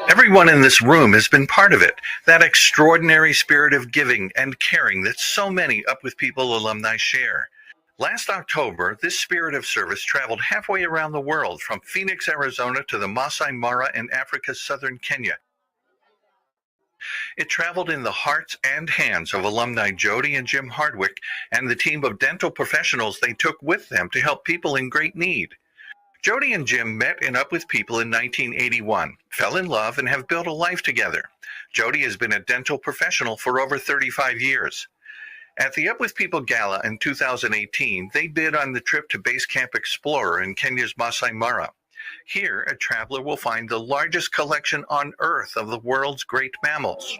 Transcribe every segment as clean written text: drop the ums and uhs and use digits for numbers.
Everyone in this room has been part of it, that extraordinary spirit of giving and caring that so many Up With People alumni share. Last October, this spirit of service traveled halfway around the world, from Phoenix, Arizona to the Masai Mara in Africa's southern Kenya. It traveled in the hearts and hands of alumni Jody and Jim Hardwick and the team of dental professionals they took with them to help people in great need. Jody and Jim met in Up With People in 1981, fell in love, and have built a life together. Jody has been a dental professional for over 35 years. At the Up With People Gala in 2018, they bid on the trip to Base Camp Explorer in Kenya's Masai Mara. Here, a traveler will find the largest collection on Earth of the world's great mammals.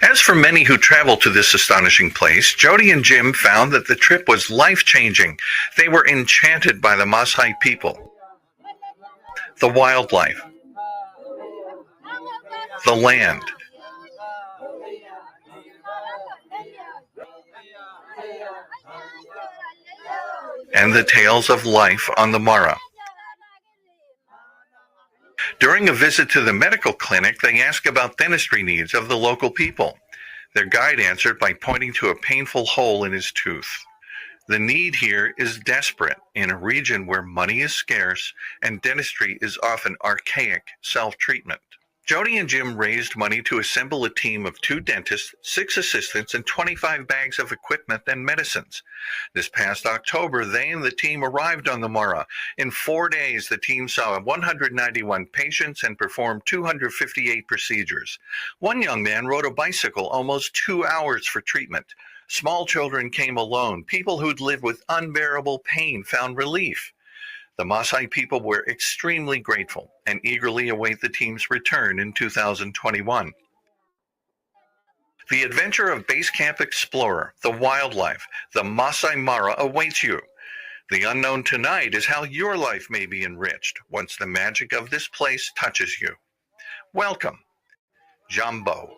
As for many who travel to this astonishing place, Jody and Jim found that the trip was life-changing. They were enchanted by the Maasai people, the wildlife, the land, and the tales of life on the Mara. During a visit to the medical clinic, they asked about dentistry needs of the local people. Their guide answered by pointing to a painful hole in his tooth. The need here is desperate in a region where money is scarce and dentistry is often archaic self-treatment. Jody and Jim raised money to assemble a team of 2 dentists, 6 assistants, and 25 bags of equipment and medicines. This past October, they and the team arrived on the Mara. In 4 days, the team saw 191 patients and performed 258 procedures. One young man rode a bicycle almost 2 hours for treatment. Small children came alone. People who'd lived with unbearable pain found relief. The Maasai people were extremely grateful and eagerly await the team's return in 2021. The adventure of Base Camp Explorer, the wildlife, the Masai Mara awaits you. The unknown tonight is how your life may be enriched once the magic of this place touches you. Welcome, Jambo.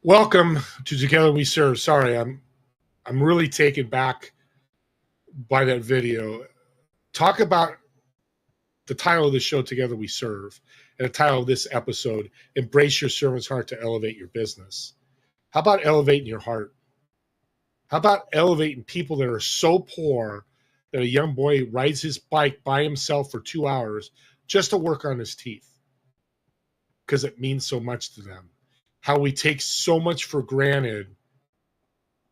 Welcome to Together We Serve. Sorry, I'm really taken back by that video. Talk about the title of the show, Together We Serve, and the title of this episode, Embrace Your Servant's Heart to Elevate Your Business. How about elevating your heart? How about elevating people that are so poor that a young boy rides his bike by himself for 2 hours just to work on his teeth because it means so much to them? How we take so much for granted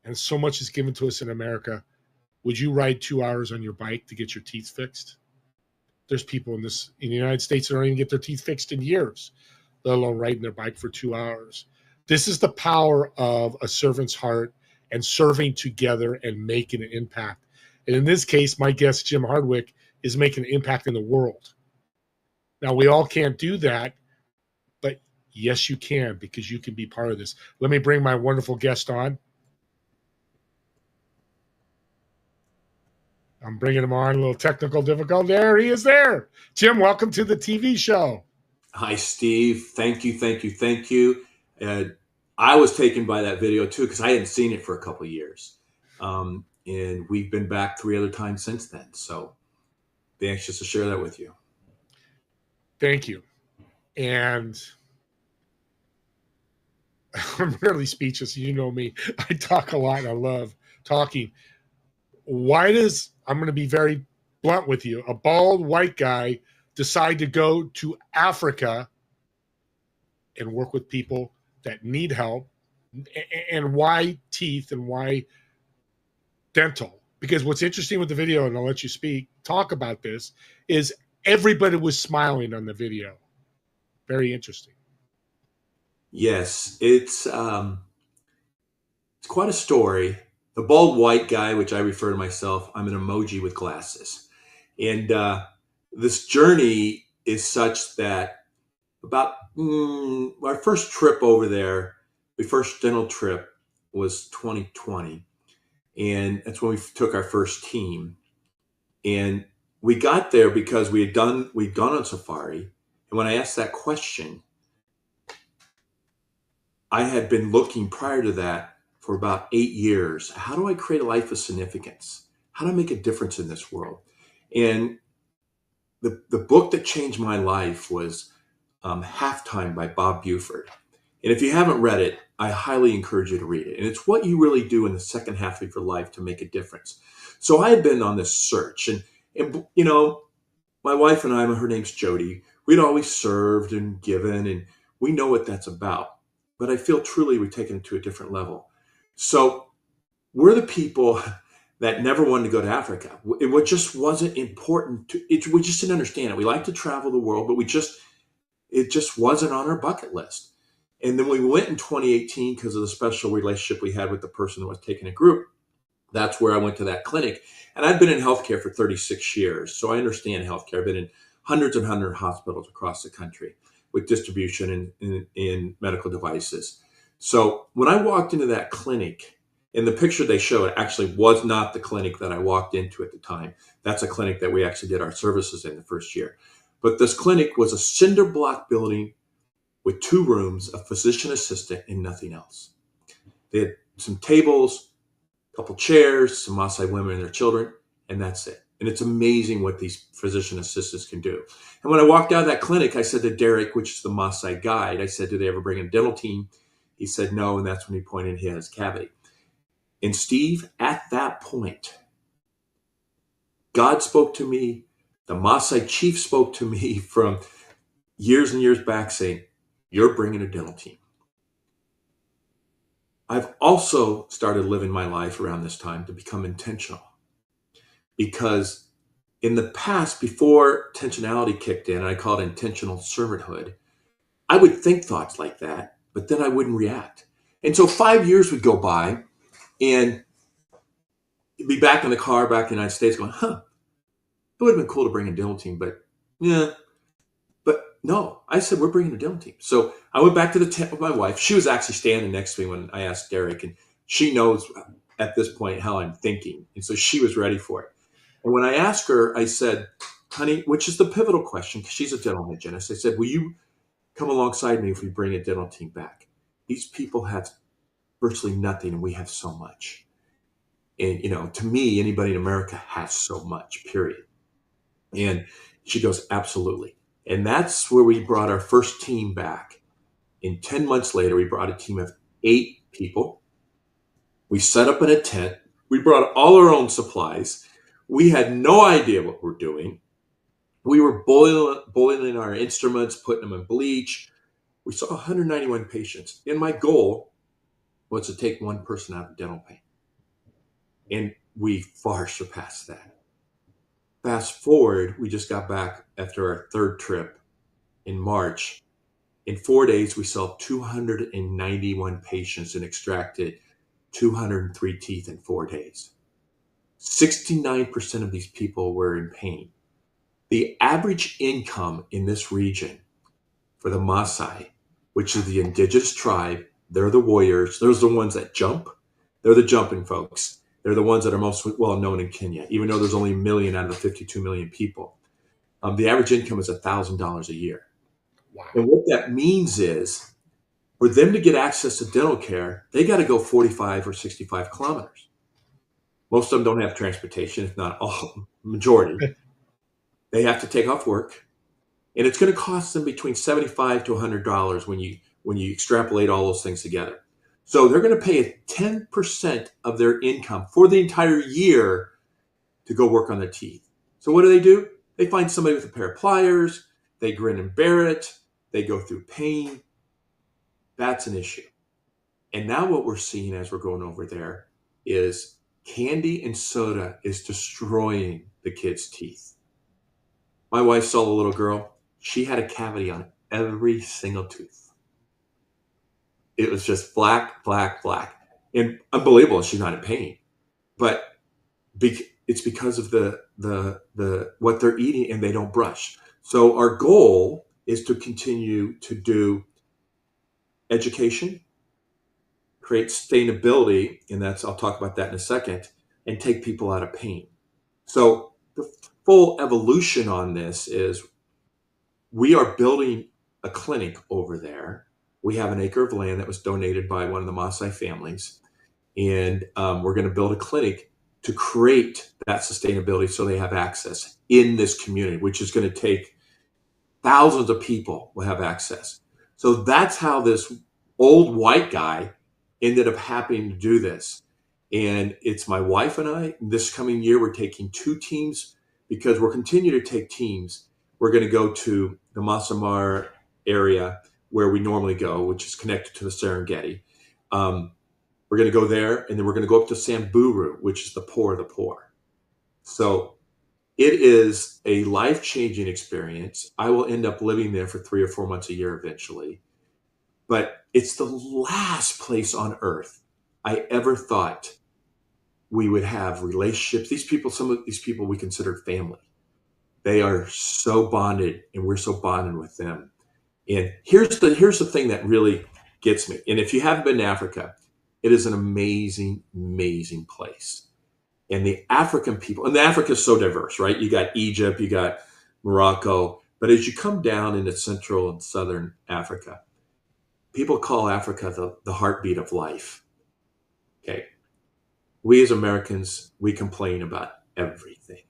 and so much is given to us in America. Would you ride 2 hours on your bike to get your teeth fixed? There's people in the United States that don't even get their teeth fixed in years, let alone riding their bike for 2 hours. This is the power of a servant's heart and serving together and making an impact. And in this case, my guest, Jim Hardwick, is making an impact in the world. Now, we all can't do that, but yes, you can, because you can be part of this. Let me bring my wonderful guest on. I'm bringing him on. A little technical difficulty. There he is there. Jim, welcome to the TV show. Hi, Steve. Thank you. I was taken by that video, too, because I hadn't seen it for a couple of years. And we've been back 3 other times since then. So be anxious to share that with you. Thank you. And I'm really speechless. You know me. I talk a lot and I love talking. Why does, I'm going to be very blunt with you, a bald white guy decide to go to Africa and work with people that need help? And why teeth and why dental? Because what's interesting with the video, and I'll let you talk about this, is everybody was smiling on the video. Very interesting. Yes, it's quite a story. the bald white guy, which I refer to myself, I'm an emoji with glasses. And this journey is such that about our first trip over there, the first dental trip was 2020. And that's when we took our first team. And we got there because we'd gone on safari. And when I asked that question, I had been looking prior to that for about 8 years. How do I create a life of significance? How do I make a difference in this world? And the book that changed my life was Halftime by Bob Buford. And if you haven't read it, I highly encourage you to read it. And it's what you really do in the second half of your life to make a difference. So I had been on this search, and you know, my wife and I, her name's Jody, we'd always served and given, and we know what that's about. But I feel truly we've taken it to a different level. So we're the people that never wanted to go to Africa. It just wasn't important. We just didn't understand it. We like to travel the world, but it just wasn't on our bucket list. And then we went in 2018 because of the special relationship we had with the person that was taking a group. That's where I went to that clinic. And I've been in healthcare for 36 years. So I understand healthcare. I've been in hundreds and hundreds of hospitals across the country with distribution in medical devices. So when I walked into that clinic, and the picture they showed actually was not the clinic that I walked into at the time. That's a clinic that we actually did our services in the first year. But this clinic was a cinder block building with 2 rooms, a physician assistant, and nothing else. They had some tables, a couple chairs, some Maasai women and their children, and that's it. And it's amazing what these physician assistants can do. And when I walked out of that clinic, I said to Derek, which is the Maasai guide, I said, do they ever bring in a dental team? He said no, and that's when he pointed his cavity. And Steve, at that point, God spoke to me. The Maasai chief spoke to me from years and years back saying, you're bringing a dental team. I've also started living my life around this time to become intentional. Because in the past, before intentionality kicked in, I call it intentional servanthood, I would think thoughts like that, but then I wouldn't react. And so 5 years would go by, and be back in the car back in the United States going, it would have been cool to bring a dental team, but yeah. But no, I said, we're bringing a dental team. So I went back to the tent with my wife. She was actually standing next to me when I asked Derek, and she knows at this point how I'm thinking. And so she was ready for it. And when I asked her, I said, honey, which is the pivotal question, because she's a dental hygienist. I said, will you come alongside me if we bring a dental team back? These people have virtually nothing, and we have so much. And, to me, anybody in America has so much, period. And she goes, absolutely. And that's where we brought our first team back. And 10 months later, we brought a team of 8 people. We set up in a tent. We brought all our own supplies. We had no idea what we're doing. We were boiling our instruments, putting them in bleach. We saw 191 patients. And my goal was to take one person out of dental pain. And we far surpassed that. Fast forward, we just got back after our 3rd trip in March. In 4 days, we saw 291 patients and extracted 203 teeth in 4 days. 69% of these people were in pain. The average income in this region for the Maasai, which is the indigenous tribe, they're the warriors. Those are the ones that jump. They're the jumping folks. They're the ones that are most well known in Kenya, even though there's only 1 million out of the 52 million people. The average income is $1,000 a year. Wow. And what that means is for them to get access to dental care, they got to go 45 or 65 kilometers. Most of them don't have transportation, if not all, majority. They have to take off work. And it's going to cost them between $75 to $100 when you extrapolate all those things together. So they're going to pay 10% of their income for the entire year to go work on their teeth. So what do? They find somebody with a pair of pliers. They grin and bear it. They go through pain. That's an issue. And now what we're seeing as we're going over there is candy and soda is destroying the kids' teeth. My wife saw the little girl. She had a cavity on every single tooth. It was just black, black, black. And unbelievable, she's not in pain. but it's because of the what they're eating, and they don't brush. So our goal is to continue to do education, create sustainability, and I'll talk about that in a second, and take people out of pain. So the full evolution on this is we are building a clinic over there. We have an acre of land that was donated by one of the Maasai families, and we're going to build a clinic to create that sustainability so they have access in this community, which is going to take thousands of people will have access. So that's how this old white guy ended up happening to do this. And it's my wife and I. This coming year, we're taking 2 teams because we're continuing to take teams. We're going to go to the Masai Mara area where we normally go, which is connected to the Serengeti. We're going to go there, and then we're going to go up to Samburu, which is the poor of the poor. So it is a life-changing experience. I will end up living there for 3 or 4 months a year eventually. But it's the last place on earth I ever thought we would have relationships. These people, some of these people we consider family. They are so bonded, and we're so bonded with them. And here's the thing that really gets me. And if you haven't been to Africa, it is an amazing, amazing place. And the African people, and Africa is so diverse, right? You got Egypt, you got Morocco, but as you come down into Central and Southern Africa, people call Africa the heartbeat of life. Okay. We as Americans, we complain about everything.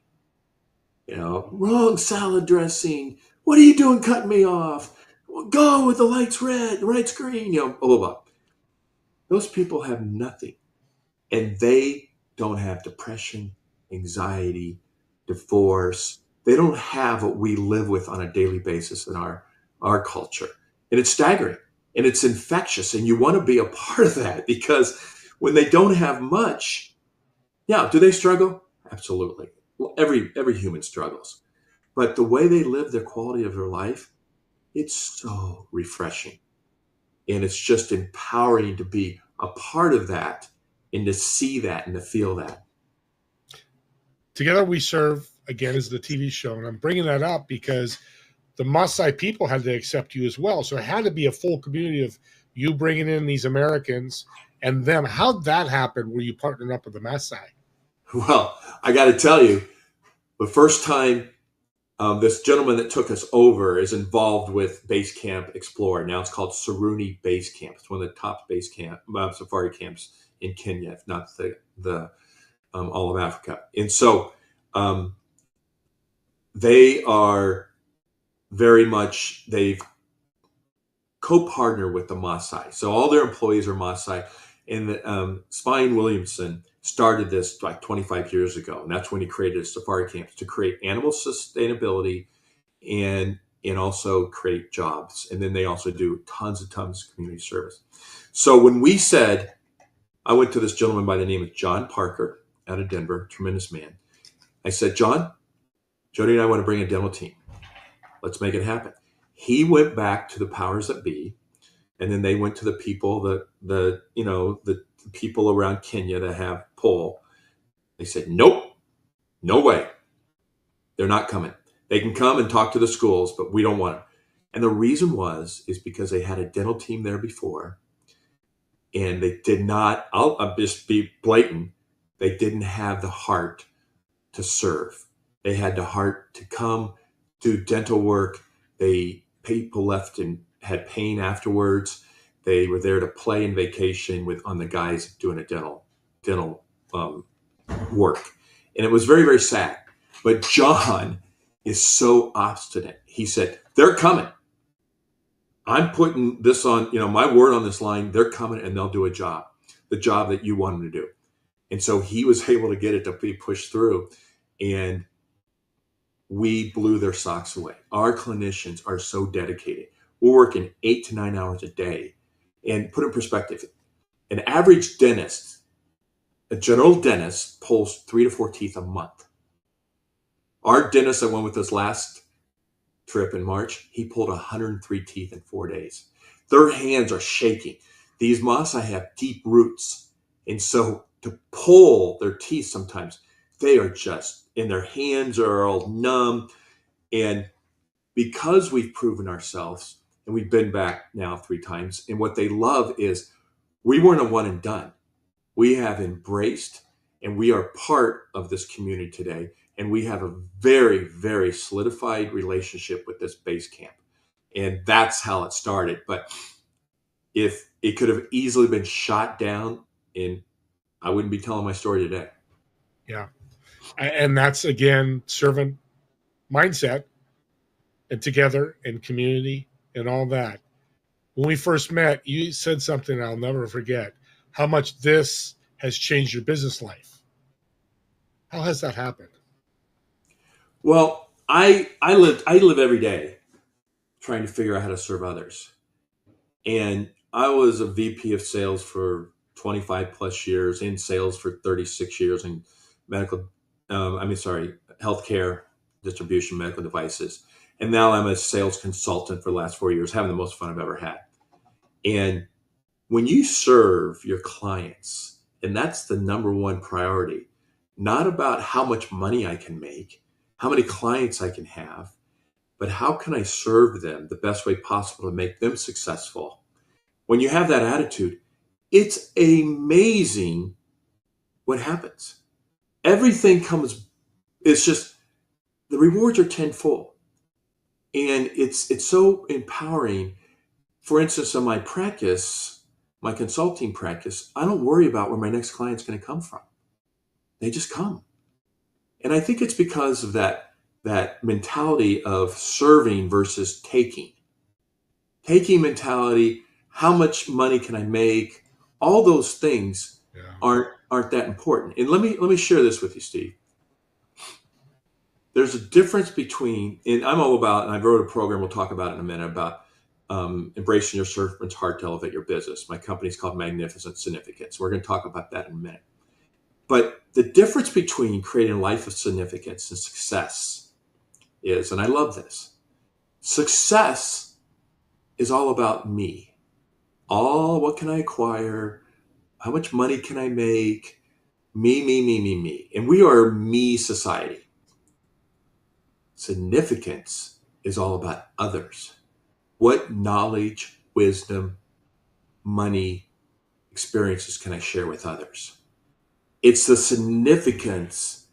Wrong salad dressing. What are you doing cutting me off? Go with the light's red, the light's green, blah, blah, blah. Those people have nothing. And they don't have depression, anxiety, divorce. They don't have what we live with on a daily basis in our culture. And it's staggering, and it's infectious, and you want to be a part of that, because when they don't have much, do they struggle? Absolutely. Well, every human struggles. But the way they live their quality of their life, it's so refreshing. And it's just empowering to be a part of that, and to see that and to feel that. Together We Serve, again, is the TV show. And I'm bringing that up because the Maasai people had to accept you as well. So it had to be a full community of you bringing in these Americans and them. How'd that happen? Were you partnered up with the Maasai? Well, I got to tell you, the first time this gentleman that took us over is involved with Base Camp Explorer. Now it's called Saruni Base Camp. It's one of the top base camp safari camps in Kenya, if not the all of Africa. And so they are very much, they've co-partnered with the Maasai. So all their employees are Maasai. And Spine Williamson started this like 25 years ago. And that's when he created safari camps to create animal sustainability and also create jobs. And then they also do tons of community service. So when we said, I went to this gentleman by the name of John Parker out of Denver, tremendous man. I said, John, Jody and I want to bring a demo team. Let's make it happen. He went back to the powers that be, and then they went to the people, the people around Kenya that have pull. They said, nope, no way. They're not coming. They can come and talk to the schools, but we don't want them. And the reason is because they had a dental team there before, and they did not, I'll just be blatant, they didn't have the heart to serve. They had the heart to come, do dental work. People left and had pain afterwards. They were there to play and vacation on the guys doing a dental work. And it was very, very sad. But John is so obstinate. He said, they're coming. I'm putting this on, my word on this line. They're coming and they'll do a job, the job that you want them to do. And so he was able to get it to be pushed through, and we blew their socks away. Our clinicians are so dedicated. We're working 8 to 9 hours a day. And put in perspective, an average dentist, a general dentist, pulls 3 to 4 teeth a month. Our dentist that went with us last trip in March, he pulled 103 teeth in 4 days. Their hands are shaking. These Maasai have deep roots. And so to pull their teeth sometimes. They are just, and their hands are all numb. And because we've proven ourselves, and we've been back now 3 times, and what they love is we weren't a one and done. We have embraced, and we are part of this community today. And we have a very, very solidified relationship with this base camp. And that's how it started. But if it could have easily been shot down, and I wouldn't be telling my story today. Yeah. And that's, again, servant mindset and together and community and all that. When we first met, you said something I'll never forget, how much this has changed your business life. How has that happened? Well, I live every day trying to figure out how to serve others. And I was a VP of sales for 25 plus years, in sales for 36 years, in healthcare distribution, medical devices. And now I'm a sales consultant for the last 4 years, having the most fun I've ever had. And when you serve your clients, and that's the number one priority, not about how much money I can make, how many clients I can have, but how can I serve them the best way possible to make them successful? When you have that attitude, it's amazing what happens. Everything comes, it's just, the rewards are tenfold. And it's so empowering. For instance, in my practice, my consulting practice, I don't worry about where my next client's going to come from. They just come. And I think it's because of that mentality of serving versus taking. Taking mentality, how much money can I make? All those things aren't that important. And let me share this with you, Steve. There's a difference between, and I'm all about, and I wrote a program we'll talk about in a minute about embracing your servant's heart to elevate your business. My company's called Magnificent Significance. We're going to talk about that in a minute. But the difference between creating a life of significance and success is, and I love this, success is all about me. What can I acquire? How much money can I make? Me. And we are a me society. Significance is all about others. What knowledge, wisdom, money, experiences can I share with others? It's the significance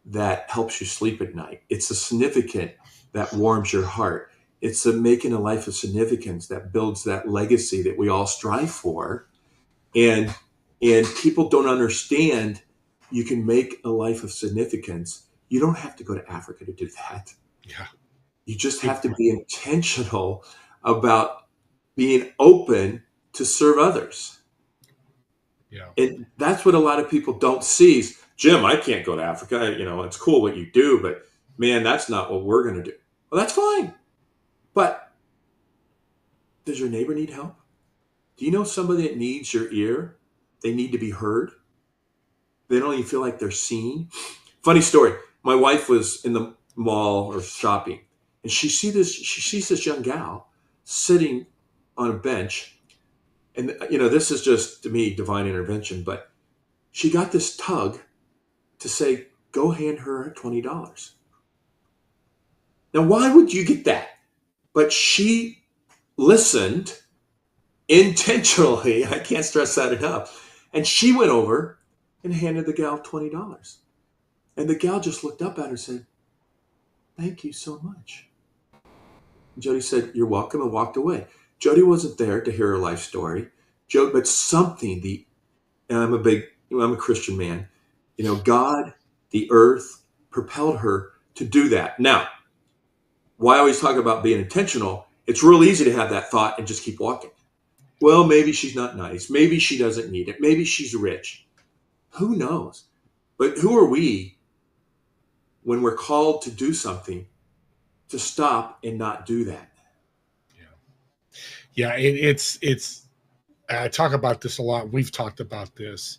that helps you sleep at night. It's the significant that warms your heart. It's the making a life of significance that builds that legacy that we all strive for. And people don't understand you can make a life of significance. You don't have to go to Africa to do that. Yeah. You just have to be intentional about being open to serve others. Yeah. And that's what a lot of people don't see is, Jim, I can't go to Africa. It's cool what you do, but man, that's not what we're going to do. Well, that's fine. But does your neighbor need help? Do you know somebody that needs your ear? They need to be heard. They don't even feel like they're seen. Funny story. My wife was in the mall or shopping, and she sees this young gal sitting on a bench. And, this is just, to me, divine intervention, but she got this tug to say, go hand her $20. Now, why would you get that? But she listened intentionally. I can't stress that enough. And she went over and handed the gal $20. And the gal just looked up at her and said, thank you so much. And Jody said, you're welcome, and walked away. Jody wasn't there to hear her life story. But something, and I'm a Christian man, God, the earth propelled her to do that. Now, why I always talk about being intentional, it's real easy to have that thought and just keep walking. Well, maybe she's not nice. Maybe she doesn't need it. Maybe she's rich. Who knows? But who are we when we're called to do something to stop and not do that? Yeah. It's I talk about this a lot. We've talked about this.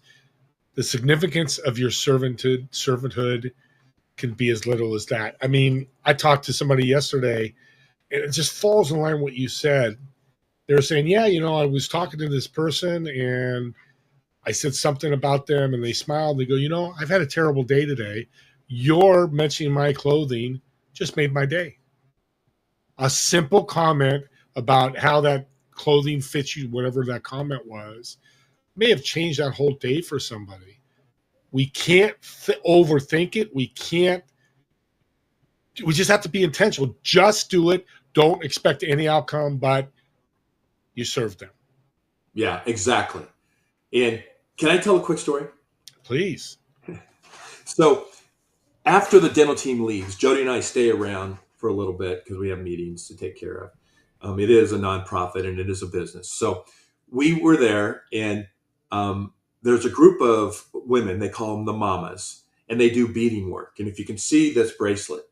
The significance of your servanthood can be as little as that. I mean, I talked to somebody yesterday, and it just falls in line with what you said. They were saying, yeah, I was talking to this person, and I said something about them and they smiled. They go, I've had a terrible day today. Your mentioning my clothing just made my day. A simple comment about how that clothing fits you, whatever that comment was, may have changed that whole day for somebody. We can't overthink it. We just have to be intentional. Just do it. Don't expect any outcome, but you serve them. Yeah, exactly. And can I tell a quick story? Please. So after the dental team leaves, Jody and I stay around for a little bit because we have meetings to take care of. It is a nonprofit and it is a business. So we were there, and there's a group of women, they call them the mamas, and they do beading work. And if you can see this bracelet,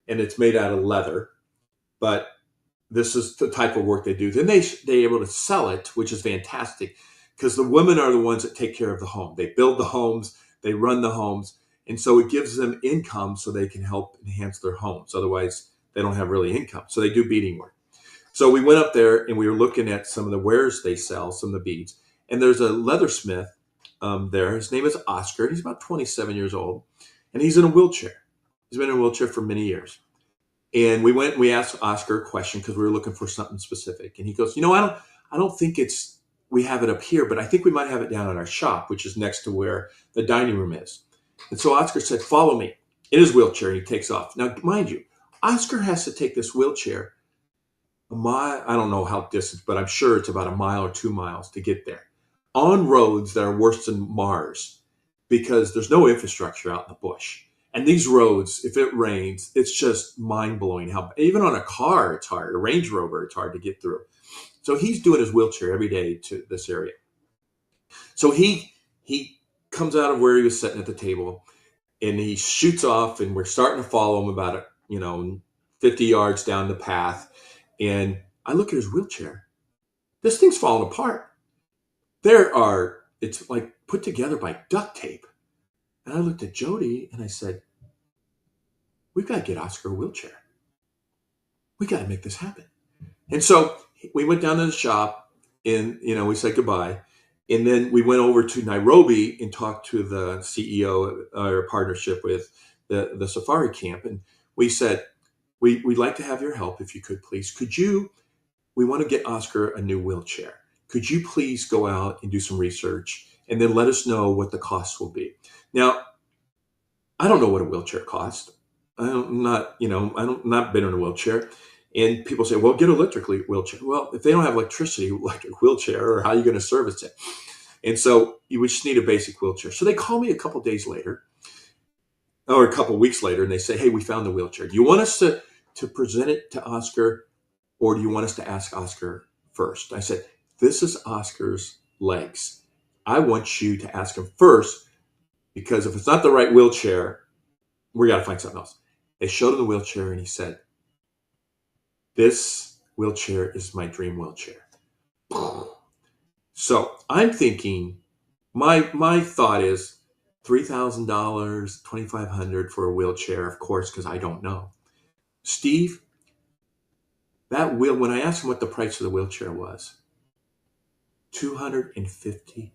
and it's made out of leather, but this is the type of work they do. Then they're able to sell it, which is fantastic, because the women are the ones that take care of the home. They build the homes, they run the homes, and so it gives them income so they can help enhance their homes. Otherwise, they don't have really income. So they do beading work. So we went up there and we were looking at some of the wares they sell, some of the beads. And there's a leathersmith there. His name is Oscar. He's about 27 years old, and he's in a wheelchair. He's been in a wheelchair for many years. And we went and we asked Oscar a question because we were looking for something specific. And he goes, I don't think we have it up here, but I think we might have it down at our shop, which is next to where the dining room is. And so Oscar said, follow me in his wheelchair. And he takes off. Now, mind you, Oscar has to take this wheelchair a mile. I don't know how distant, but I'm sure it's about a mile or 2 miles to get there on roads that are worse than Mars because there's no infrastructure out in the bush. And these roads, if it rains, it's just mind-blowing how, even on a car, it's hard. A Range Rover, it's hard to get through. So he's doing his wheelchair every day to this area. So he comes out of where he was sitting at the table, and he shoots off, and we're starting to follow him about 50 yards down the path. And I look at his wheelchair. This thing's falling apart. It's like put together by duct tape. And I looked at Jody and I said, we've got to get Oscar a wheelchair. We got to make this happen. And so we went down to the shop and, we said goodbye. And then we went over to Nairobi and talked to the CEO or partnership with the safari camp. And we said, we'd like to have your help if you could, please. We want to get Oscar a new wheelchair. Could you please go out and do some research and then let us know what the costs will be? Now, I don't know what a wheelchair costs. I'm not been in a wheelchair. And people say, well, get an electric wheelchair. Well, if they don't have electric wheelchair, or how are you going to service it? And so you would just need a basic wheelchair. So they call me a couple days later, or a couple weeks later, and they say, hey, we found the wheelchair. Do you want us to present it to Oscar, or do you want us to ask Oscar first? I said, this is Oscar's legs. I want you to ask him first, because if it's not the right wheelchair, we got to find something else. They showed him the wheelchair, and he said, this wheelchair is my dream wheelchair. So I'm thinking, my thought is $3,000, $2,500 for a wheelchair, of course, because I don't know. Steve, when I asked him what the price of the wheelchair was, $250.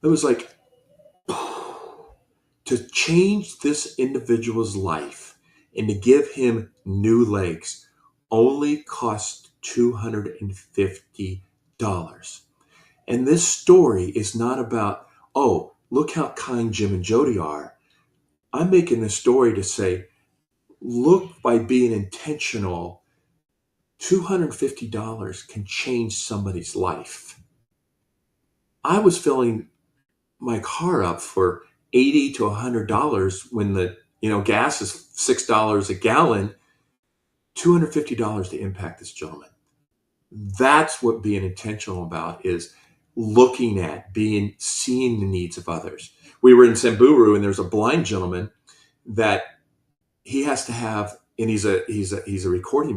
It was like, to change this individual's life and to give him new legs only cost $250. And this story is not about, oh, look how kind Jim and Jody are. I'm making this story to say, look, by being intentional, $250 can change somebody's life. I was filling my car up for $80 to $100 when the gas is $6 a gallon. $250 to impact this gentleman. That's what being intentional about is, looking at, seeing the needs of others. We were in Samburu, and there's a blind gentleman that he has to have, and he's a recording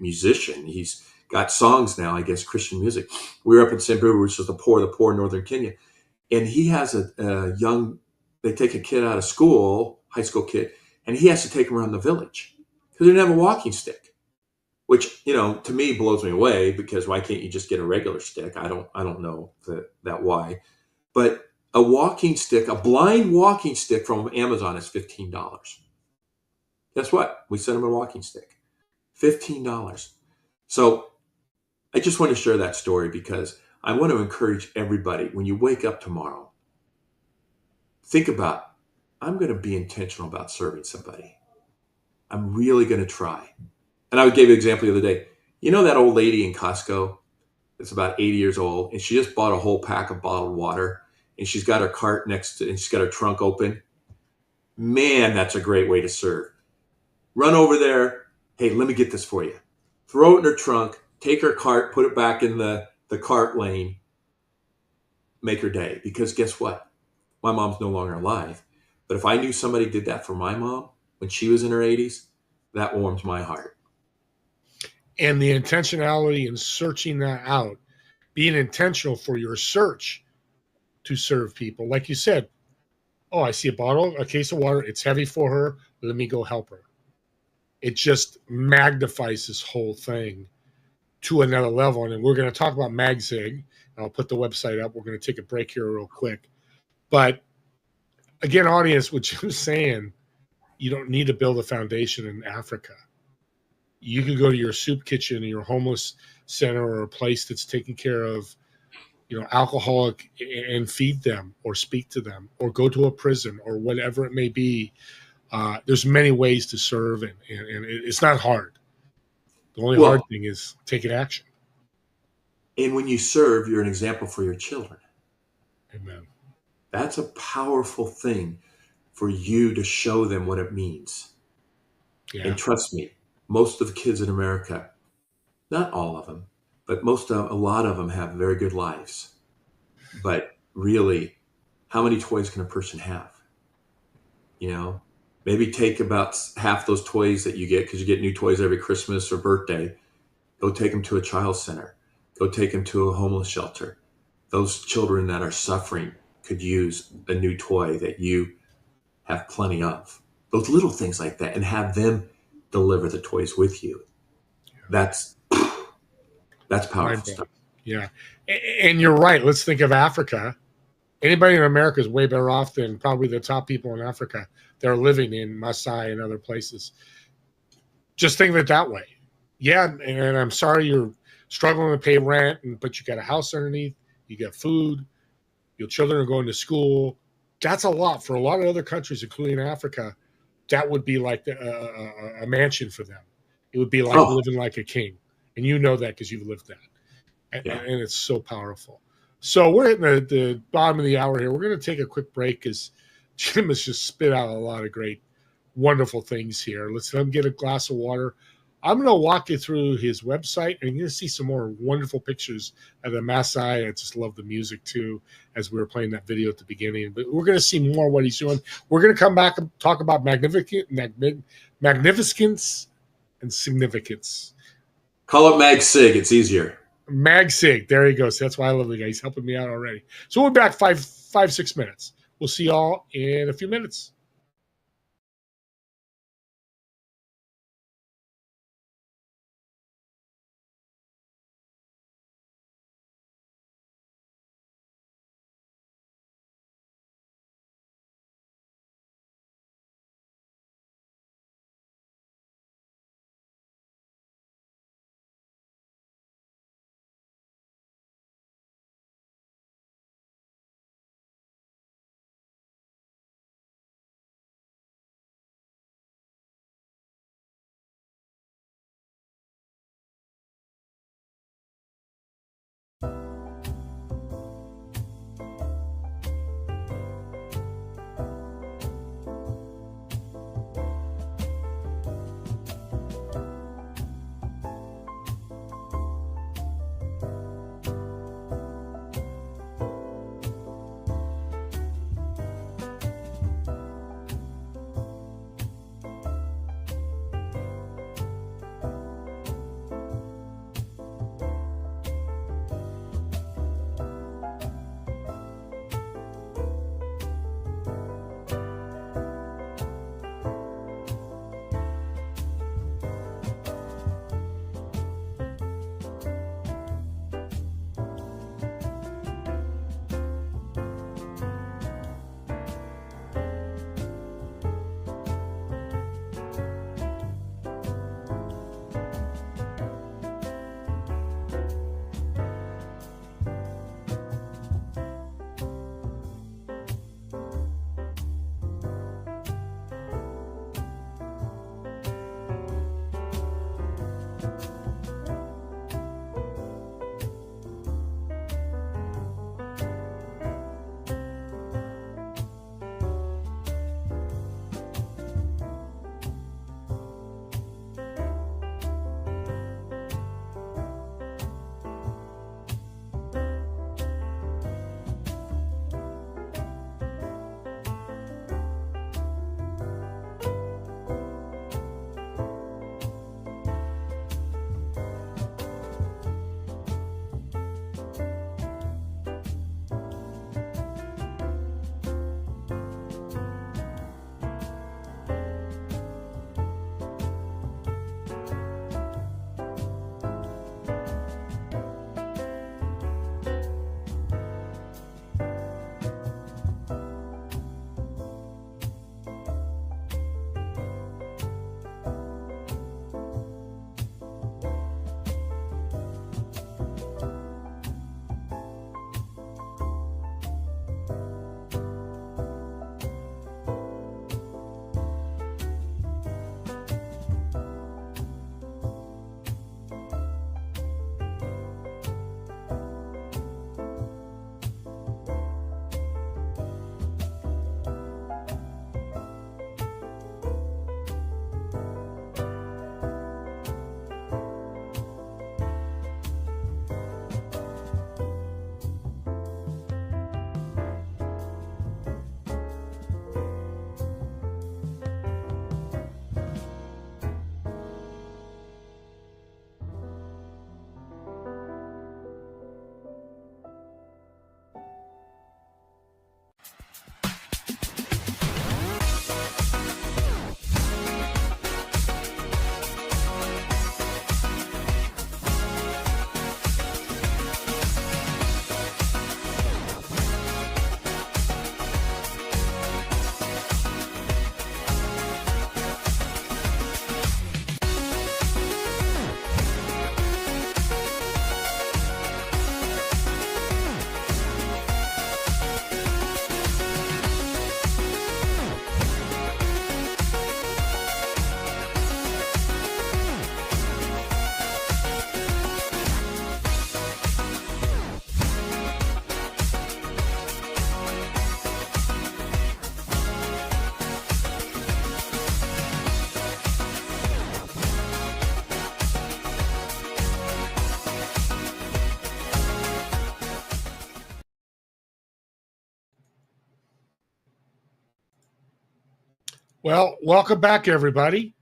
musician. He's got songs now, I guess, Christian music. We were up in Samburu, which is the poor northern Kenya, and he has they take a kid out of school, high school kid, and he has to take him around the village because they didn't have a walking stick. which, to me blows me away, because why can't you just get a regular stick? I don't know that why. But a walking stick, a blind walking stick from Amazon is $15. Guess what? We sent them a walking stick. $15. So I just want to share that story, because I want to encourage everybody, when you wake up tomorrow, think about, I'm going to be intentional about serving somebody. I'm really going to try. And I would give you an example the other day. You know that old lady in Costco that's about 80 years old, and she just bought a whole pack of bottled water, and she's got her cart next to, and she's got her trunk open. Man, that's a great way to serve. Run over there. Hey, let me get this for you. Throw it in her trunk, take her cart, put it back in the cart lane, make her day. Because guess what? My mom's no longer alive. But if I knew somebody did that for my mom when she was in her 80s, that warms my heart. And the intentionality in searching that out, being intentional for your search to serve people. Like you said, oh, I see a case of water. It's heavy for her. Let me go help her. It just magnifies this whole thing to another level. And we're going to talk about MagSig. I'll put the website up. We're going to take a break here real quick. But again, audience, what you're saying, you don't need to build a foundation in Africa. You could go to your soup kitchen, your homeless center, or a place that's taking care of, alcoholic, and feed them or speak to them, or go to a prison or whatever it may be. There's many ways to serve, and it's not hard. The only hard thing is taking action. And when you serve, you're an example for your children. Amen. That's a powerful thing for you to show them what it means. Yeah. And trust me, most of the kids in America, not all of them, but a lot of them have very good lives. But really, how many toys can a person have? Maybe take about half those toys that you get, because you get new toys every Christmas or birthday. Go take them to a child center. Go take them to a homeless shelter. Those children that are suffering could use a new toy that you have plenty of. Those little things like that, and have them deliver the toys with you. That's powerful stuff. Yeah. And you're right. Let's think of Africa. Anybody in America is way better off than probably the top people in Africa that are living in Maasai and other places. Just think of it that way. Yeah, and I'm sorry you're struggling to pay rent, but you got a house underneath, you got food, your children are going to school. That's a lot for a lot of other countries, including Africa. That would be like a mansion for them. It would be like living like a king, and you know that because you've lived that. And it's so powerful. So we're hitting the bottom of the hour here. We're going to take a quick break because Jim has just spit out a lot of great, wonderful things here. Let's let him get a glass of water. I'm going to walk you through his website, and you're going to see some more wonderful pictures of the Maasai. I just love the music, too, as we were playing that video at the beginning. But we're going to see more of what he's doing. We're going to come back and talk about magnificence and significance. Call it MagSig. It's easier. MagSig. There he goes. That's why I love the guy. He's helping me out already. So we'll be back 6 minutes. We'll see y'all in a few minutes. Well, welcome back, everybody,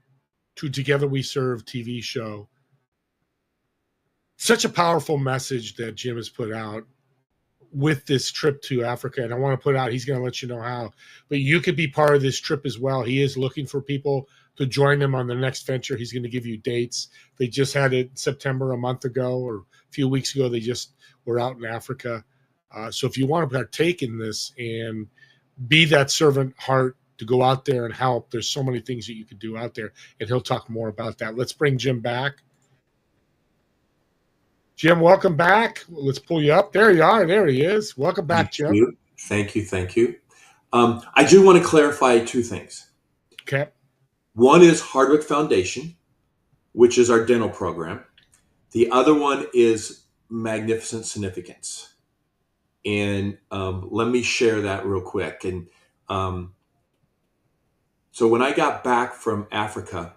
to Together We Serve TV show. Such a powerful message that Jim has put out with this trip to Africa. And I want to put out, he's going to let you know how. But you could be part of this trip as well. He is looking for people to join him on the next venture. He's going to give you dates. They just had it in September a month ago or a few weeks ago. They just were out in Africa. So if you want to partake in this and be that servant heart to go out there and help, there's so many things that you can do out there. And he'll talk more about that. Let's bring Jim back. Jim, welcome back. Let's pull you up. There you are. There he is. Welcome back, Jim. Thank you. I do want to clarify two things. Okay. One is Hardwick Foundation, which is our dental program. The other one is Magnificent Significance. And let me share that real quick. And so when I got back from Africa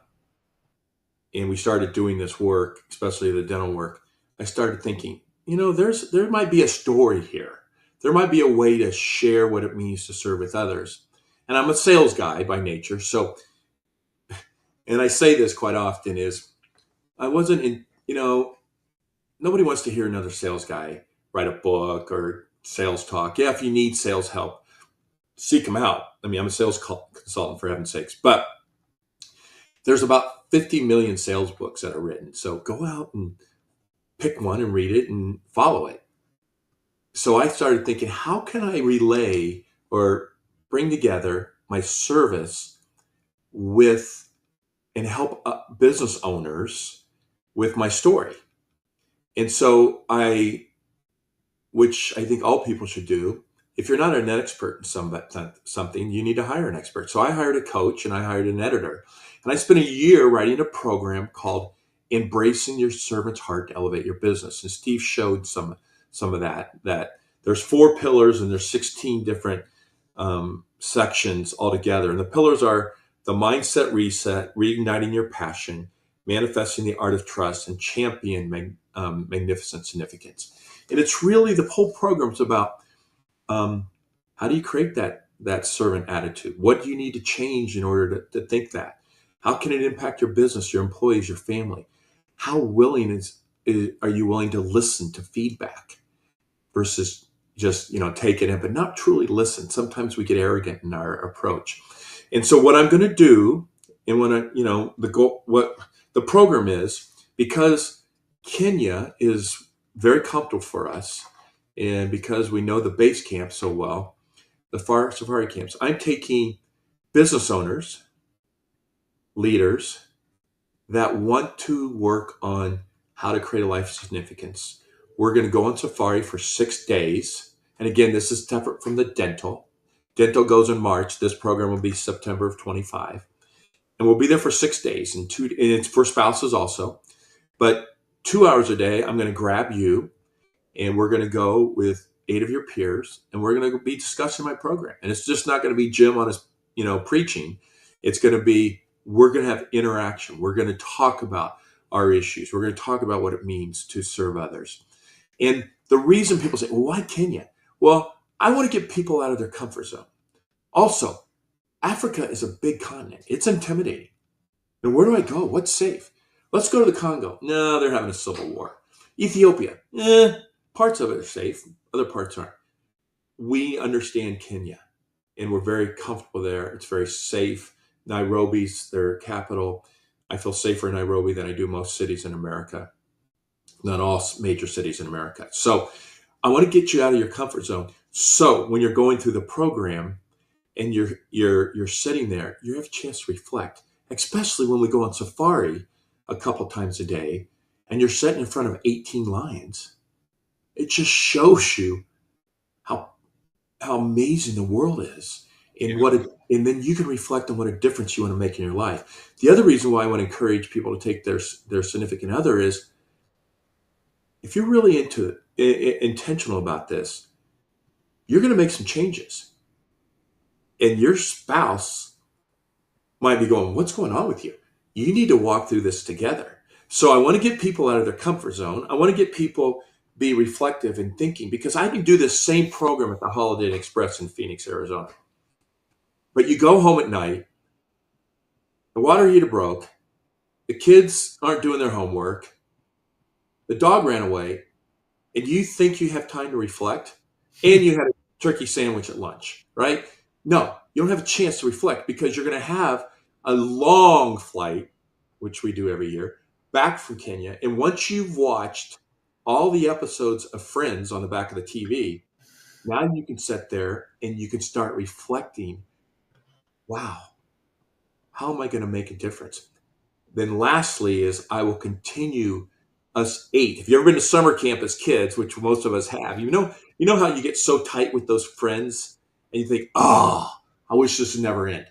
and we started doing this work, especially the dental work, I started thinking, there might be a story here. There might be a way to share what it means to serve with others. And I'm a sales guy by nature. So, and I say this quite often is I wasn't in, nobody wants to hear another sales guy write a book or sales talk. Yeah, if you need sales help, seek them out. I mean, I'm a sales consultant for heaven's sakes, but there's about 50 million sales books that are written. So go out and pick one and read it and follow it. So I started thinking, how can I relay or bring together my service with and help business owners with my story? And so which I think all people should do, if you're not an expert in something, you need to hire an expert. So I hired a coach and I hired an editor. And I spent a year writing a program called Embracing Your Servant's Heart to Elevate Your Business. And Steve showed some of that there's 4 pillars and there's 16 different sections altogether. And the pillars are the mindset reset, reigniting your passion, manifesting the art of trust, and champion magnificent significance. And it's really, the whole program's about how do you create that servant attitude? What do you need to change in order to think that? How can it impact your business, your employees, your family? How willing are you willing to listen to feedback versus just, take it in, but not truly listen? Sometimes we get arrogant in our approach. And so what I'm going to do, and what the program is, because Kenya is very comfortable for us, and because we know the base camp so well, the safari camps, I'm taking business owners, leaders that want to work on how to create a life of significance. We're going to go on safari for 6 days. And again, this is separate from the dental. Dental goes in March. This program will be September of 25. And we'll be there for 6 days. And it's for spouses also. But 2 hours a day, I'm going to grab you and we're going to go with 8 of your peers and we're going to be discussing my program. And it's just not going to be Jim on his, preaching. It's going to be, we're going to have interaction. We're going to talk about our issues. We're going to talk about what it means to serve others. And the reason people say, well, why Kenya? Well, I want to get people out of their comfort zone. Also, Africa is a big continent. It's intimidating. And where do I go? What's safe? Let's go to the Congo. No, they're having a civil war. Ethiopia. Parts of it are safe. Other parts aren't. We understand Kenya, and we're very comfortable there. It's very safe. Nairobi's their capital. I feel safer in Nairobi than I do most cities in America. Not all major cities in America. So I want to get you out of your comfort zone. So when you're going through the program and you're sitting there, you have a chance to reflect, especially when we go on safari a couple times a day and you're sitting in front of 18 lions. It just shows you how amazing the world is. And then you can reflect on what a difference you want to make in your life. The other reason why I want to encourage people to take their significant other is, if you're really intentional about this, you're going to make some changes. And your spouse might be going, what's going on with you? You need to walk through this together. So I want to get people out of their comfort zone. I want to get people be reflective and thinking, because I can do this same program at the Holiday Inn Express in Phoenix, Arizona. But you go home at night the water heater broke, the kids aren't doing their homework, the dog ran away, and you think you have time to reflect, and you had a turkey sandwich at lunch, right? No, you don't have a chance to reflect because you're going to have a long flight, which we do every year, back from Kenya. And once you've watched all the episodes of Friends on the back of the TV, now you can sit there and you can start reflecting, wow, how am I going to make a difference? Then lastly is I will continue us 8. If you've ever been to summer camp as kids, which most of us have, you know how you get so tight with those friends and you think, oh, I wish this would never end.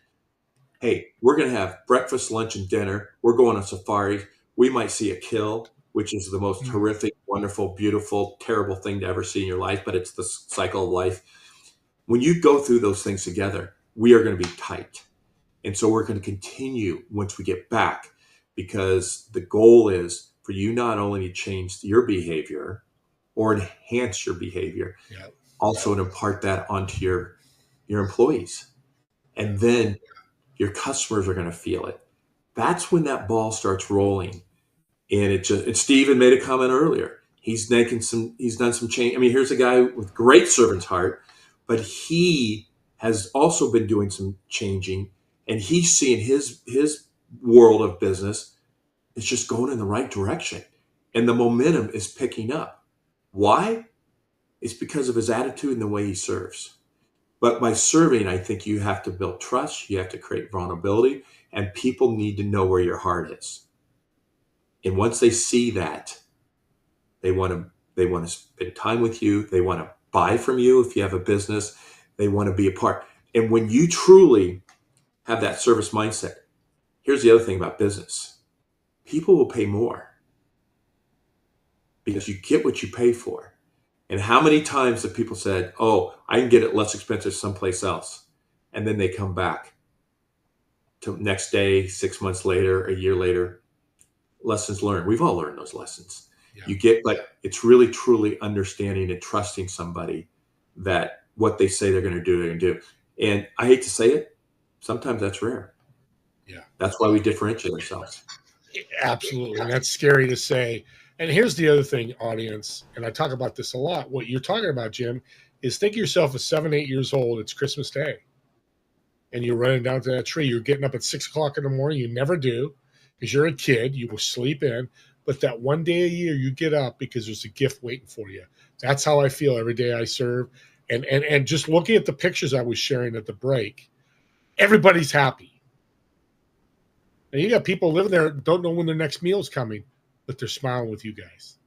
Hey, we're going to have breakfast, lunch, and dinner. We're going on safari. We might see a kill, which is the most horrific, wonderful, beautiful, terrible thing to ever see in your life, but it's the cycle of life. When you go through those things together, we are going to be tight. And so we're going to continue once we get back, because the goal is for you not only to change your behavior or enhance your behavior, also to impart that onto your employees. And then your customers are going to feel it. That's when that ball starts rolling. And Steven made a comment earlier. He's done some change. I mean, here's a guy with great servant's heart, but he has also been doing some changing, and he's seeing his world of business is just going in the right direction. And the momentum is picking up. Why? It's because of his attitude and the way he serves. But by serving, I think you have to build trust. You have to create vulnerability, and people need to know where your heart is. And once they see that, they want to spend time with you. They want to buy from you if you have a business. They want to be a part. And when you truly have that service mindset, here's the other thing about business. People will pay more because you get what you pay for. And how many times have people said, oh, I can get it less expensive someplace else. And then they come back to next day, 6 months later, a year later, lessons learned. We've all learned those lessons. Yeah. But it's really, truly understanding and trusting somebody that what they say they're going to do, they're going to do. And I hate to say it, sometimes that's rare. Yeah. That's why we differentiate ourselves. Absolutely. And that's scary to say. And here's the other thing, audience, and I talk about this a lot. What you're talking about, Jim, is think of yourself as 7, 8 years old. It's Christmas Day. And you're running down to that tree. You're getting up at 6 o'clock in the morning. You never do because you're a kid. You will sleep in. But that one day a year, you get up because there's a gift waiting for you. That's how I feel every day I serve. And just looking at the pictures I was sharing at the break, everybody's happy. And you got people living there, don't know when their next meal is coming, but they're smiling with you guys.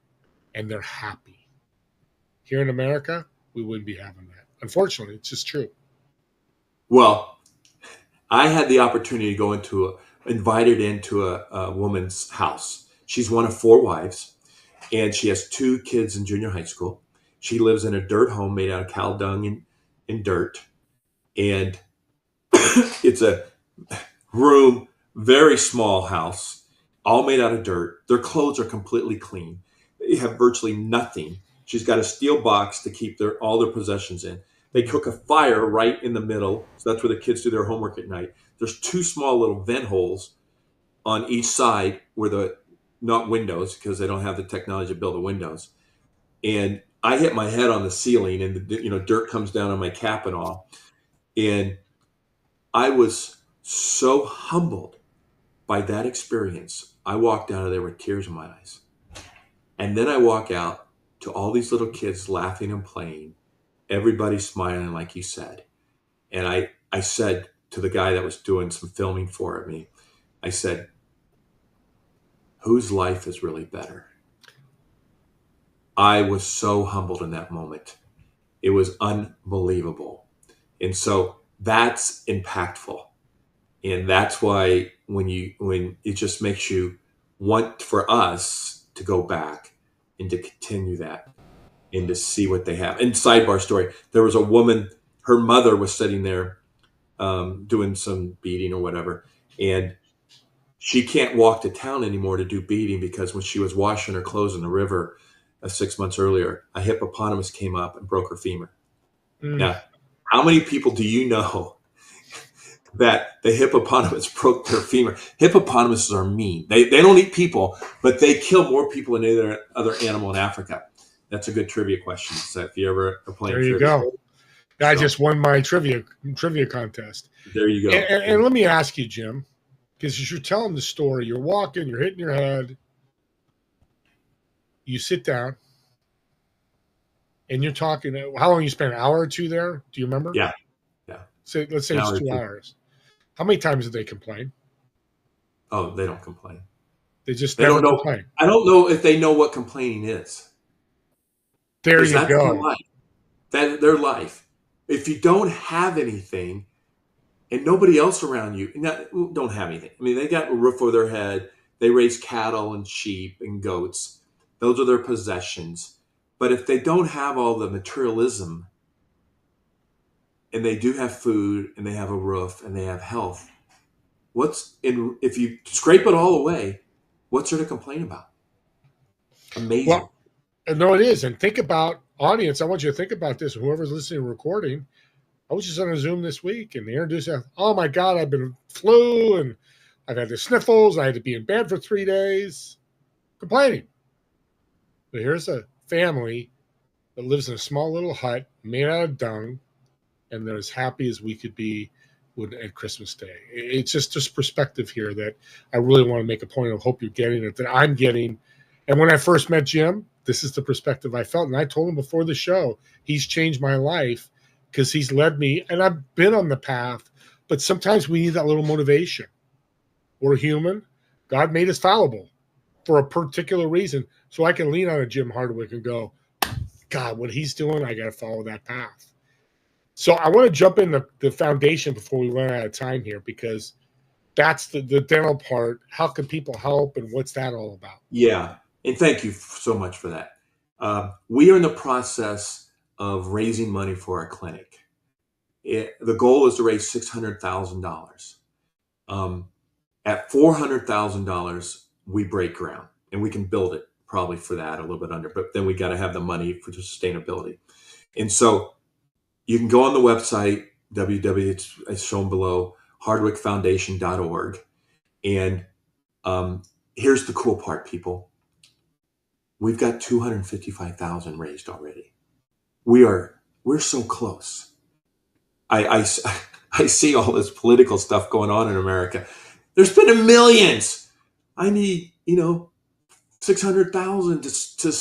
And they're happy. Here in America, we wouldn't be having that. Unfortunately, it's just true. Well, I had the opportunity to go invited into a woman's house. She's one of 4 wives, and she has 2 kids in junior high school. She lives in a dirt home made out of cow dung and dirt. And it's a room, very small house, all made out of dirt. Their clothes are completely clean. They have virtually nothing. She's got a steel box to keep all their possessions in. They cook a fire right in the middle. So that's where the kids do their homework at night. There's 2 small little vent holes on each side where not windows, because they don't have the technology to build the windows. And I hit my head on the ceiling, and dirt comes down on my cap and all. And I was so humbled by that experience. I walked out of there with tears in my eyes. And then I walk out to all these little kids laughing and playing, everybody smiling, like you said. And I said to the guy that was doing some filming for me, I said, whose life is really better? I was so humbled in that moment. It was unbelievable. And so that's impactful. And that's why when it just makes you want for us to go back and to continue that and to see what they have. And sidebar story, there was a woman, her mother was sitting there doing some beading or whatever. And she can't walk to town anymore to do beading because when she was washing her clothes in the river 6 months earlier, a hippopotamus came up and broke her femur. Now, how many people do you know that the hippopotamus broke their femur. Hippopotamuses are mean. They don't eat people, but they kill more people than any other animal in Africa. That's a good trivia question. So if you ever are playing There you trivia, go. I so, just won my trivia contest. there you go. And let me ask you, Jim, because as you're telling the story, you're walking, you're hitting your head, you sit down, and you're talking. How long you spent? An hour or two there? Do you remember? Yeah. So let's say An it's hour or 2 two. hours. How many times did they complain? Oh, they don't complain. They just They never don't know. complain. I don't know if they know what complaining is. There Because you that's their go. life. That their life. If you don't have anything and nobody else around you don't have anything. I mean, they got a roof over their head. They raise cattle and sheep and goats. Those are their possessions. But if they don't have all the materialism and they do have food and they have a roof and they have health, if you scrape it all away, what's there to complain about? Amazing. Well, no, it is. And think about, audience, I want you to think about this. Whoever's listening or recording, I was just on a Zoom this week and they introduced, oh my God, I've been flu and I've had the sniffles. I had to be in bed for 3 days. Complaining. But here's a family that lives in a small little hut made out of dung, and they're as happy as we could be at Christmas Day. It's just perspective here that I really want to make a point of. Hope you're getting it, that I'm getting. And when I first met Jim, this is the perspective I felt. And I told him before the show, he's changed my life because he's led me, and I've been on the path, but sometimes we need that little motivation. We're human. God made us fallible for a particular reason. So I can lean on a Jim Hardwick and go, God, what he's doing, I got to follow that path. So I want to jump in the foundation before we run out of time here, because that's the dental part. How can people help, and what's that all about? Yeah. And thank you so much for that. We are in the process of raising money for our clinic. The goal is to raise $600,000. At $400,000, we break ground, and we can build it probably for that, a little bit under, but then we got to have the money for the sustainability. And so you can go on the website, it's shown below, hardwickfoundation.org. And here's the cool part, people. We've got 255,000 raised already. We're so close. I see all this political stuff going on in America. They're spending millions. I need, 600,000 to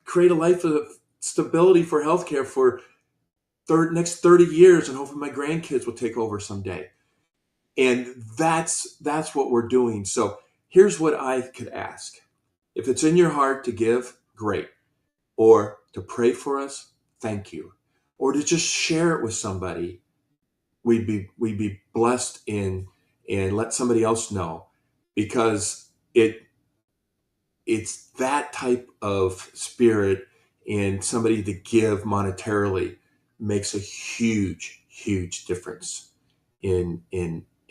create a life of stability for healthcare for next 30 years, and hopefully my grandkids will take over someday. And that's what we're doing. So here's what I could ask. If it's in your heart to give, great. Or to pray for us, thank you. Or to just share it with somebody, we'd be blessed and let somebody else know, because it's that type of spirit, and somebody to give monetarily makes a huge difference in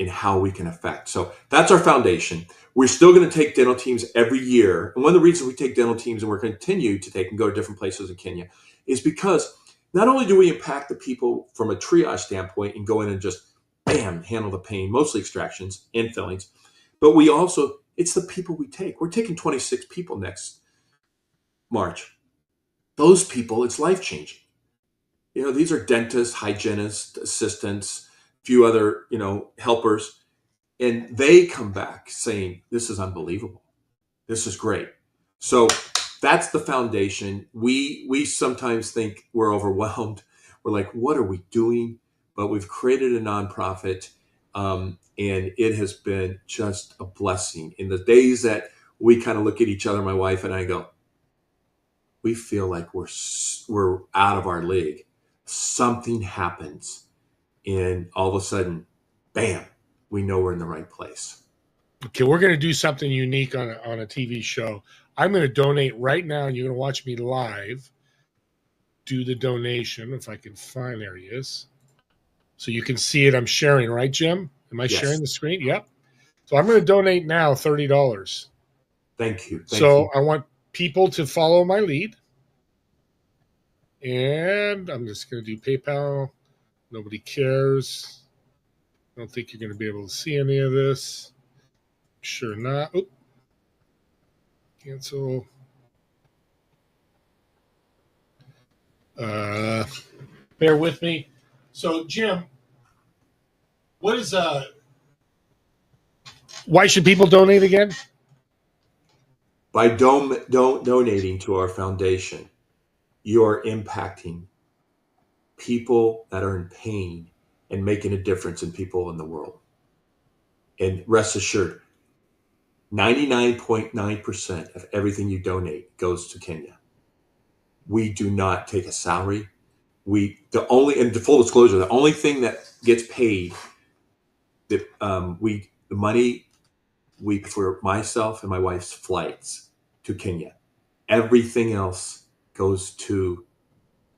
how we can affect. So that's our foundation. We're still going to take dental teams every year. And one of the reasons we take dental teams, and we're going to continue to take and go to different places in Kenya, is because not only do we impact the people from a triage standpoint and go in and just, bam, handle the pain, mostly extractions and fillings, but we also, it's the people we take. We're taking 26 people next March. Those people, it's life-changing. These are dentists, hygienists, assistants, a few other, helpers. And they come back saying, this is unbelievable. This is great. So that's the foundation. We sometimes think we're overwhelmed. We're like, what are we doing? But we've created a nonprofit, and it has been just a blessing. In the days that we kind of look at each other, my wife and I go, we feel like we're out of our league. Something happens, and all of a sudden, bam, we know we're in the right place. Okay, we're going to do something unique on a TV show. I'm going to donate right now, and you're going to watch me live do the donation. If I can find, there he is. So you can see it. I'm sharing, right, Jim? Am I sharing the screen? Yep. So I'm going to donate now $30. Thank you. So I want people to follow my lead. And I'm just going to do PayPal. Nobody cares. I don't think you're going to be able to see any of this. Sure not. Oop. Cancel. Bear with me. So, Jim, what is why should people donate again? By donating to our foundation, you are impacting people that are in pain and making a difference in people in the world. And rest assured, 99.9% of everything you donate goes to Kenya. We do not take a salary. And the full disclosure, the only thing that gets paid, the money for myself and my wife's flights to Kenya. Everything else goes to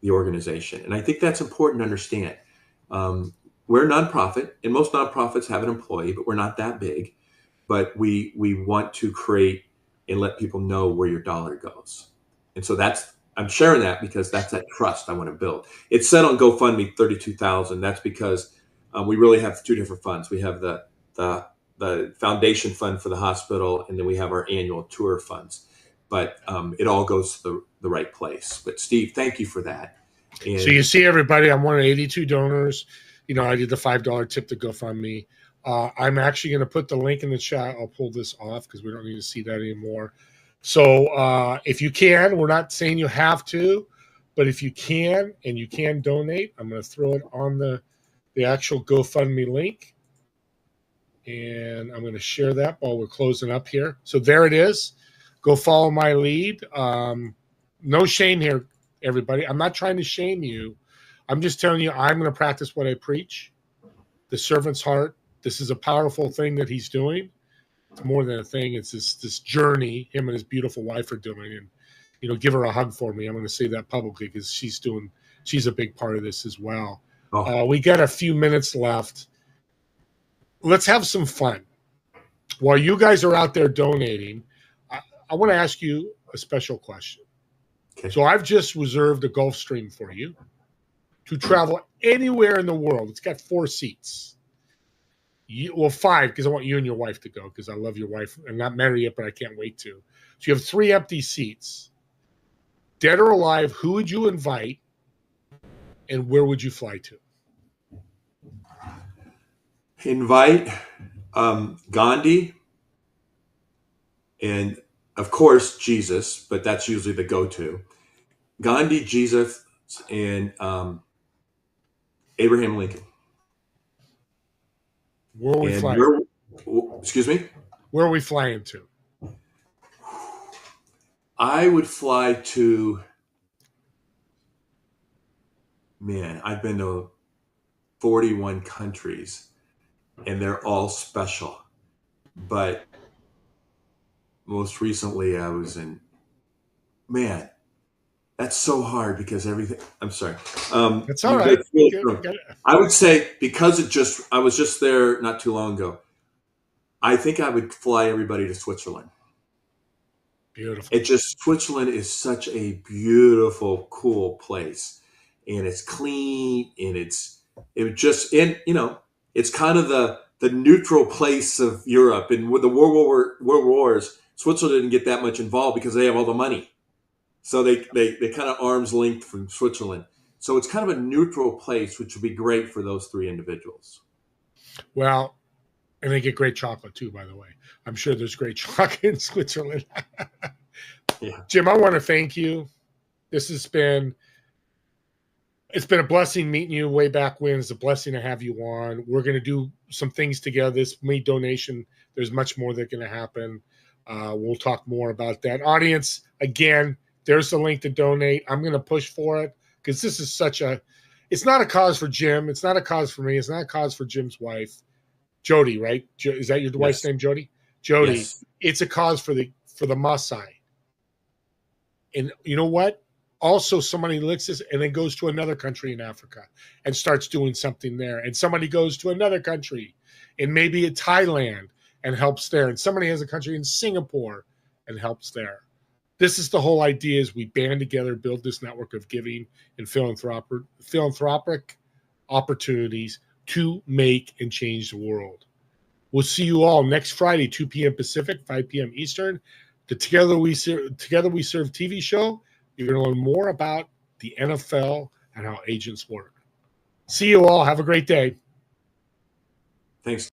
the organization. And I think that's important to understand. We're a nonprofit, and most nonprofits have an employee, but we're not that big. But we want to create and let people know where your dollar goes. And so I'm sharing that because that's that trust I want to build. It's set on GoFundMe $32,000. That's because we really have two different funds. We have the foundation fund for the hospital, and then we have our annual tour funds. But it all goes to the right place. But Steve, thank you for that. And so you see, everybody, I'm one of 82 donors. I did the $5 tip to GoFundMe. I'm actually going to put the link in the chat. I'll pull this off because we don't need to see that anymore. So if you can, we're not saying you have to, but if you can and you can donate, I'm going to throw it on the actual GoFundMe link. And I'm going to share that while we're closing up here. So there it is. Go follow my lead. No shame here, everybody. I'm not trying to shame you. I'm just telling you I'm going to practice what I preach. The servant's heart. This is a powerful thing that he's doing. It's more than a thing. It's this journey him and his beautiful wife are doing. And, give her a hug for me. I'm going to say that publicly because she's a big part of this as well. We got a few minutes left. Let's have some fun. While you guys are out there donating, I want to ask you a special question. Okay. So I've just reserved a Gulfstream for you to travel anywhere in the world. It's got 4 seats. 5, because I want you and your wife to go, because I love your wife. I'm not married yet, but I can't wait to. So you have 3 empty seats. Dead or alive, who would you invite, and where would you fly to? Invite Gandhi and, of course, Jesus, but that's usually the go-to. Gandhi, Jesus, and Abraham Lincoln. Where are we flying? Excuse me? Where are we flying to? I would fly to, I've been to 41 countries, and they're all special. But most recently I was in, that's so hard because everything, I'm sorry. That's all right. I would say because I was just there not too long ago. I think I would fly everybody to Switzerland. Beautiful. Switzerland is such a beautiful, cool place, and it's clean, and it's kind of the neutral place of Europe. And with the world wars, Switzerland didn't get that much involved because they have all the money. So they kind of arm's length from Switzerland. So it's kind of a neutral place, which would be great for those 3 individuals. Well, and they get great chocolate too, by the way. I'm sure there's great chocolate in Switzerland. Yeah. Jim, I want to thank you. It's been a blessing meeting you way back when. It's a blessing to have you on. We're going to do some things together. This May donation, there's much more that's going to happen. We'll talk more about that. Audience, again, there's the link to donate. I'm going to push for it because this is it's not a cause for Jim. It's not a cause for me. It's not a cause for Jim's wife, Jody, right? Is that your wife's name, Jody? Jody. Yes. It's a cause for the Maasai. And you know what? Also, somebody looks this and then goes to another country in Africa and starts doing something there. And somebody goes to another country and maybe Thailand and helps there. And somebody has a country in Singapore and helps there. This is the whole idea: is we band together, build this network of giving and philanthropic opportunities to make and change the world. We'll see you all next Friday, 2 p.m. Pacific, 5 p.m. Eastern. The Together We Serve TV show. You're going to learn more about the NFL and how agents work. See you all. Have a great day. Thanks.